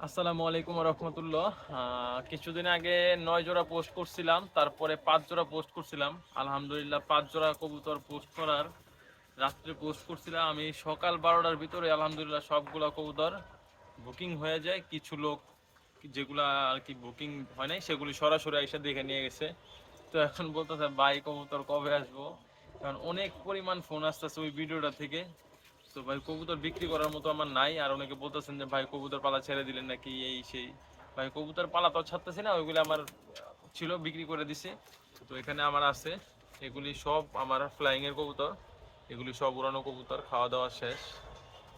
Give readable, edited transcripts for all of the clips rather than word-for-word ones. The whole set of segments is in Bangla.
আসসালামু আলাইকুম রহমতুল্লাহ। কিছুদিন আগে 9 জোড়া পোস্ট করছিলাম, তারপরে 5 জোড়া পোস্ট করছিলাম। আলহামদুলিল্লাহ 5 জোড়া কবুতর পোস্ট করার রাত্রে পোস্ট করছিলাম আমি সকাল 12টার ভিতরে। আলহামদুলিল্লাহ সবগুলা কবুতর বুকিং হয়ে যায়। কিছু লোক যেগুলা আর কি বুকিং হয় নাই সেগুলি সরাসরি এসে দেখে নিয়ে গেছে। তো এখন বলতেছে ভাই কবুতর কবে আসবো, কারণ অনেক পরিমাণ ফোন আসতেছে ওই ভিডিওটা থেকে। তো ভাই কবুতর বিক্রি করার মতো আমার নাই। আর অনেকে বলতেছেন যে ভাই কবুতর পালা ছেড়ে দিলেন নাকি, এই সেই। ভাই কবুতর পালা তো ছাড়তেছি না, ওইগুলো আমার ছিল বিক্রি করে দিছে। তো এখানে আমার আছে, এগুলি সব আমার ফ্লাইং এর কবুতর। এগুলি সব উড়ানো কবুতর, খাওয়া দাওয়া শেষ।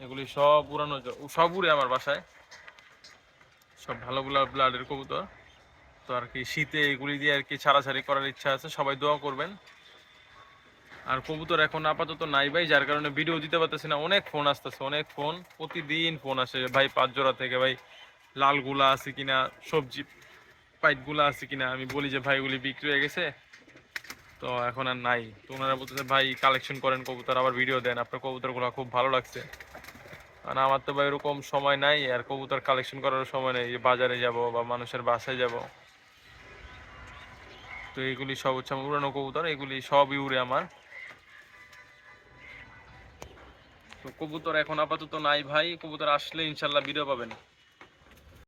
এগুলি সব উড়ানো, সব উড়ে আমার বাসায়। সব ভালো ব্লাডের কবুতর। তো আর কি শীতে এগুলি দিয়ে আর কি ছাড়াছাড়ি করার ইচ্ছা আছে, সবাই দোয়া করবেন। আর কবুতর এখন আপাতত নাই ভাই, যার কারণে ভিডিও দিতে পারতেছি না। অনেক ফোন আসতেছে, অনেক ফোন, প্রতিদিন ফোন আসে ভাই 5 জোড়া থেকে। ভাই লালগুলা আছে কিনা, সবজি পাইটগুলা আছে কিনা। আমি বলি যে ভাই ওগুলি বিক্রি হয়ে গেছে, তো এখন আর নাই। তো ওনারা বলতেছে ভাই কালেকশন করেন কবুতর, আবার ভিডিও দেন, আপনার কবুতরগুলো খুব ভালো লাগছে। আর আমার তো ভাই এরকম সময় নাই, আর কবুতর কালেকশন করার সময় নেই যে বাজারে যাব বা মানুষের বাসায় যাব। তো এগুলি সব হচ্ছে আমার উড়ানো কবুতর, এগুলি সবই উড়ে আমার। তো কবুতর এখন আপাতত নাই ভাই, কবুতর আসলে ইনশাল্লাহ ভিডিও পাবেন।